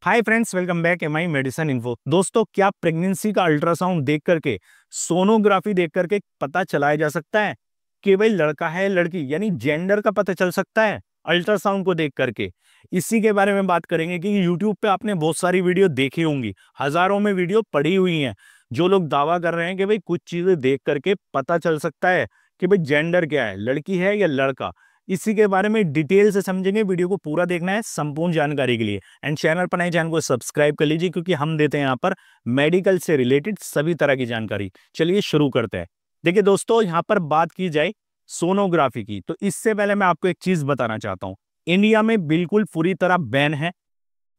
Hi friends, welcome back M I medicine info. दोस्तों, क्या pregnancy का अल्ट्रासाउंड देख करके, सोनोग्राफी देख करके पता चलाया जा सकता है कि भाई लड़का है लड़की, यानी जेंडर का पता चल सकता है अल्ट्रासाउंड को देख करके? इसी के बारे में बात करेंगे कि यूट्यूब पे आपने बहुत सारी वीडियो देखी होंगी, हजारों में वीडियो पड़ी हुई हैं। जो लोग दावा कर रहे हैं कि भाई कुछ चीजें देख करके पता चल सकता है कि भाई जेंडर क्या है, लड़की है या लड़का। इसी के बारे में डिटेल से समझेंगे। वीडियो को पूरा देखना है संपूर्ण जानकारी के लिए। एंड चैनल पर नए, चैनल को सब्सक्राइब कर लीजिए, क्योंकि हम देते हैं यहाँ पर मेडिकल से रिलेटेड सभी तरह की जानकारी। चलिए शुरू करते हैं। देखिए दोस्तों, यहाँ पर बात की जाए सोनोग्राफी की, तो इससे पहले मैं आपको एक चीज बताना चाहता हूँ। इंडिया में बिल्कुल पूरी तरह बैन है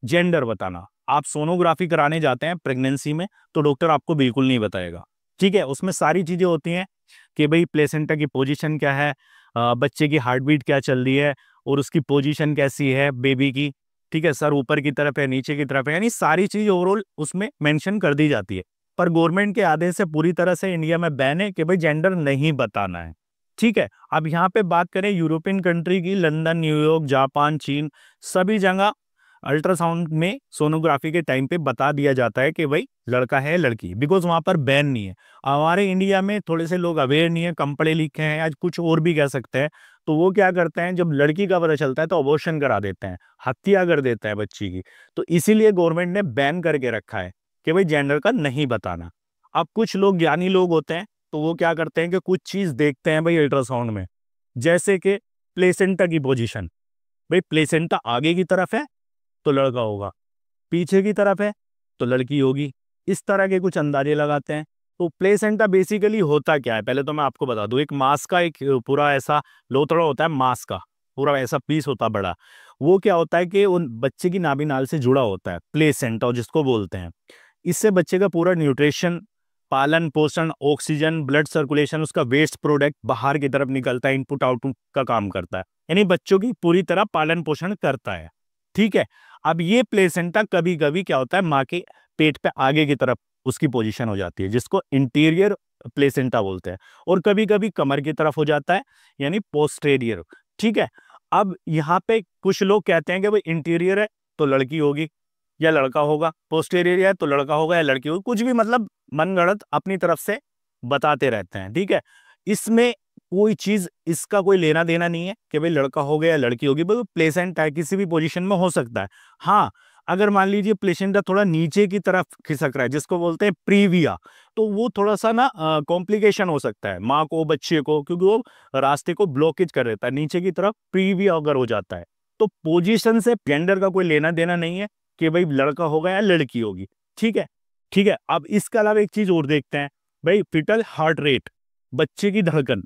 जेंडर बताना। आप सोनोग्राफी कराने जाते हैं प्रेगनेंसी में, तो डॉक्टर आपको बिल्कुल नहीं बताएगा। ठीक है, उसमें सारी चीजें होती हैं कि भाई प्लेसेंटा की पोजीशन क्या है, बच्चे की हार्ट बीट क्या चल रही है, और उसकी पोजीशन कैसी है बेबी की। ठीक है, सर ऊपर की तरफ है, नीचे की तरफ है, यानी सारी चीज ओवरऑल उसमें मेंशन कर दी जाती है। पर गवर्नमेंट के आदेश से पूरी तरह से इंडिया में बैन है कि भाई जेंडर नहीं बताना है। ठीक है, अब यहाँ पे बात करें यूरोपियन कंट्री की, लंदन, न्यूयॉर्क, जापान, चीन, सभी जगह अल्ट्रासाउंड में सोनोग्राफी के टाइम पे बता दिया जाता है कि भाई लड़का है लड़की, बिकॉज वहां पर बैन नहीं है। हमारे इंडिया में थोड़े से लोग अवेयर नहीं है, कम पढ़े लिखे हैं, आज कुछ और भी कह सकते हैं। तो वो क्या करते हैं, जब लड़की का पता चलता है तो अबॉर्शन करा देते हैं, हत्या कर देते हैं बच्ची की। तो इसीलिए गवर्नमेंट ने बैन करके रखा है कि भाई जेंडर का नहीं बताना। अब कुछ लोग ज्ञानी लोग होते हैं, तो वो क्या करते हैं कि कुछ चीज देखते हैं भाई अल्ट्रासाउंड में, जैसे कि प्लेसेंटा की पोजीशन। भाई प्लेसेंटा आगे की तरफ है तो लड़का होगा, पीछे की तरफ है तो लड़की होगी। इस तरह के कुछ अंदाजे लगाते हैं। तो प्लेसेंटा बेसिकली होता क्या है, पहले तो मैं आपको बता दूं। एक मांस का एक पूरा ऐसा लोथड़ा होता है, मांस का पूरा ऐसा पीस होता है बड़ा। वो क्या होता है कि उन बच्चे की नाभि नाल से जुड़ा होता है प्लेसेंटा जिसको बोलते हैं। इससे बच्चे का पूरा न्यूट्रिशन, पालन पोषण, ऑक्सीजन, ब्लड सर्कुलेशन, उसका वेस्ट प्रोडक्ट बाहर की तरफ निकलता है, इनपुट आउटपुट का काम करता है, यानी बच्चों की पूरी तरह पालन पोषण करता है। ठीक है, अब ये प्लेसेंटा कभी कभी क्या होता है, माँ के पेट पे आगे की तरफ उसकी पोजीशन हो जाती है, जिसको इंटीरियर प्लेसेंटा बोलते हैं। और कभी कभी कमर की तरफ हो जाता है, यानी पोस्टेरियर। ठीक है, अब यहाँ पे कुछ लोग कहते हैं कि भाई इंटीरियर है तो लड़की होगी या लड़का होगा, पोस्टेरियर है तो लड़का होगा या लड़की होगी, कुछ भी मतलब मनगढ़ंत अपनी तरफ से बताते रहते हैं। ठीक है, इसमें कोई चीज, इसका कोई लेना देना नहीं है कि भाई लड़का हो गया या लड़की होगी। भाई प्लेसेंटा है, किसी भी पोजीशन में हो सकता है। हाँ, अगर मान लीजिए प्लेसेंटा थोड़ा नीचे की तरफ खिसक रहा है, जिसको बोलते हैं प्रीविया, तो वो थोड़ा सा ना कॉम्प्लिकेशन हो सकता है माँ को, बच्चे को, क्योंकि वो रास्ते को ब्लॉकेज कर देता है नीचे की तरफ। प्रीविया अगर हो जाता है तो पोजीशन से जेंडर का कोई लेना देना नहीं है कि भाई लड़का होगा या लड़की होगी। ठीक है, ठीक है। अब इसके अलावा एक चीज और देखते हैं, भाई फिटल हार्ट रेट, बच्चे की धड़कन,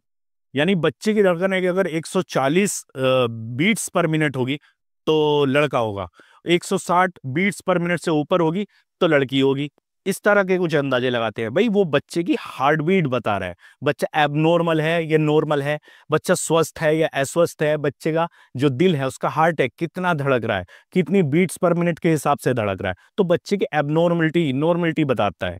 यानी बच्चे की धड़कन है कि अगर 140 बीट्स पर मिनट होगी तो लड़का होगा, 160 बीट्स पर मिनट से ऊपर होगी तो लड़की होगी। इस तरह के कुछ अंदाजे लगाते हैं। भाई वो बच्चे की हार्ट बीट बता रहा है, बच्चा एबनॉर्मल है या नॉर्मल है, बच्चा स्वस्थ है या अस्वस्थ है, बच्चे का जो दिल है, उसका हार्ट है, कितना धड़क रहा है, कितनी बीट्स पर मिनट के हिसाब से धड़क रहा है। तो बच्चे की एबनॉर्मलिटी, नॉर्मलिटी बताता है,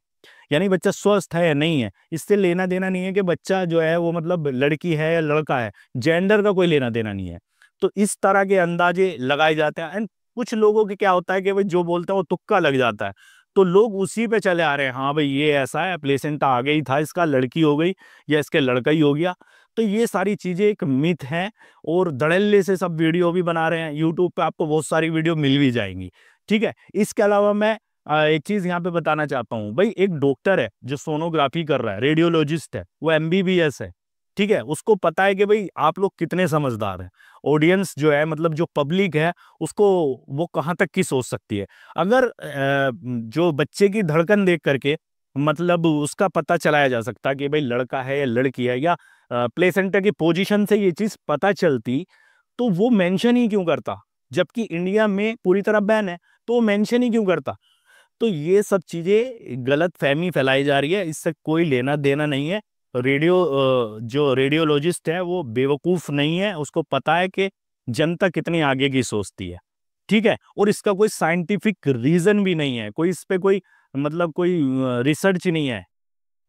यानी बच्चा स्वस्थ है या नहीं है। इससे लेना देना नहीं है कि बच्चा जो है वो मतलब लड़की है या लड़का है, जेंडर का कोई लेना देना नहीं है। तो इस तरह के अंदाजे लगाए जाते हैं। एंड कुछ लोगों के क्या होता है कि भाई जो बोलते हैं वो तुक्का लग जाता है, तो लोग उसी पे चले आ रहे हैं, हाँ भाई ये ऐसा है, प्लेसेंटा आगे ही था इसका, लड़की हो गई या इसके लड़का ही हो गया। तो ये सारी चीजें एक मिथ है, और धड़ल्ले से सब वीडियो भी बना रहे हैं। यूट्यूब पे आपको बहुत सारी वीडियो मिल भी जाएंगी। ठीक है, इसके अलावा मैं एक चीज यहाँ पे बताना चाहता हूँ। भाई एक डॉक्टर है जो सोनोग्राफी कर रहा है, रेडियोलॉजिस्ट है, वो एमबीबीएस है। ठीक है, उसको पता है कि भाई आप लोग कितने समझदार हैं, ऑडियंस जो है, मतलब जो पब्लिक है, उसको वो कहाँ तक की सोच सकती है। अगर जो बच्चे की धड़कन देख करके मतलब उसका पता चलाया जा सकता है कि भाई लड़का है या लड़की है, या प्लेसेंटा की पोजीशन से ये चीज पता चलती, तो वो मेंशन ही क्यों करता, जबकि इंडिया में पूरी तरह बैन है, तो वो मेंशन ही क्यों करता। तो ये सब चीजें गलत फहमी फैलाई जा रही है, इससे कोई लेना देना नहीं है। जो रेडियोलॉजिस्ट है वो बेवकूफ नहीं है, उसको पता है कि जनता कितनी आगे की सोचती है। ठीक है, और इसका कोई साइंटिफिक रीजन भी नहीं है, कोई इस पे कोई मतलब कोई रिसर्च नहीं है,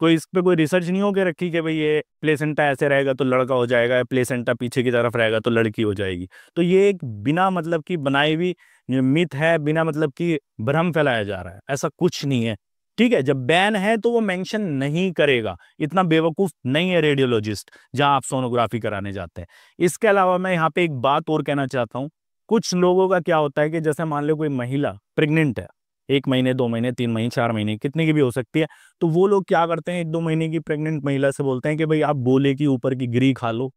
कोई इस पे कोई रिसर्च नहीं हो के रखी कि भाई ये प्लेसेंटा ऐसे रहेगा तो लड़का हो जाएगा, प्लेसेंटा पीछे की तरफ रहेगा तो लड़की हो जाएगी। तो ये एक बिना मतलब की बनाई हुई ये मिथ है, बिना मतलब कि भ्रम फैलाया जा रहा है, ऐसा कुछ नहीं है। ठीक है, जब बैन है तो वो मेंशन नहीं करेगा, इतना बेवकूफ नहीं है रेडियोलॉजिस्ट जहां आप सोनोग्राफी कराने जाते हैं। इसके अलावा मैं यहाँ पे एक बात और कहना चाहता हूँ। कुछ लोगों का क्या होता है कि जैसे मान लो कोई महिला प्रेग्नेंट है, 1 महीने, 2 महीने, 3 महीने, 4 महीने, कितने की भी हो सकती है, तो वो लोग क्या करते हैं, 1-2 महीने की प्रेग्नेंट महिला से बोलते हैं कि भाई आप बोले की ऊपर की गिरी खा लो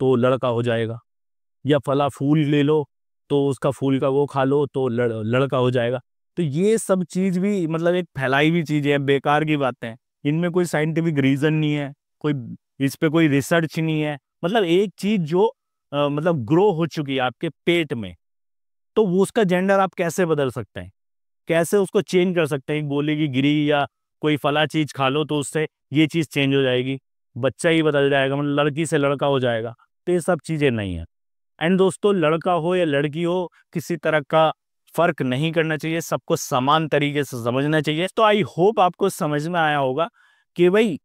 तो लड़का हो जाएगा, या फला फूल ले लो तो उसका फूल का वो खा लो तो लड़का हो जाएगा। तो ये सब चीज भी मतलब एक फैलाई हुई चीज है, बेकार की बातें हैं। इनमें कोई साइंटिफिक रीजन नहीं है, कोई इस पे कोई रिसर्च नहीं है। मतलब एक चीज जो मतलब ग्रो हो चुकी है आपके पेट में, तो वो उसका जेंडर आप कैसे बदल सकते हैं, कैसे उसको चेंज कर सकते हैं। बोलेगी गिरी या कोई फला चीज खा लो तो उससे ये चीज चेंज हो जाएगी, बच्चा ही बदल जाएगा, मतलब लड़की से लड़का हो जाएगा। तो ये सब चीजें नहीं है। एंड दोस्तों, लड़का हो या लड़की हो, किसी तरह का फर्क नहीं करना चाहिए, सबको समान तरीके से समझना चाहिए। तो आई होप आपको समझ में आया होगा कि भाई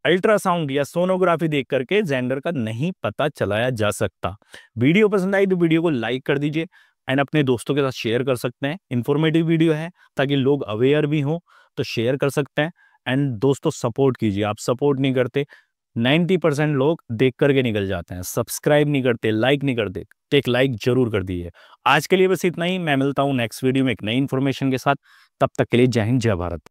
अल्ट्रासाउंड या सोनोग्राफी देख करके जेंडर का नहीं पता चलाया जा सकता। वीडियो पसंद आई तो वीडियो को लाइक कर दीजिए एंड अपने दोस्तों के साथ शेयर कर सकते हैं। इंफॉर्मेटिव वीडियो है ताकि लोग अवेयर भी हों, तो शेयर कर सकते हैं। एंड दोस्तों सपोर्ट कीजिए, आप सपोर्ट नहीं करते, 90% लोग देख करके निकल जाते हैं, सब्सक्राइब नहीं करते, लाइक नहीं करते, तो एक लाइक जरूर कर दीजिए। आज के लिए बस इतना ही, मैं मिलता हूँ नेक्स्ट वीडियो में एक नई इन्फॉर्मेशन के साथ। तब तक के लिए जय हिंद, जय भारत।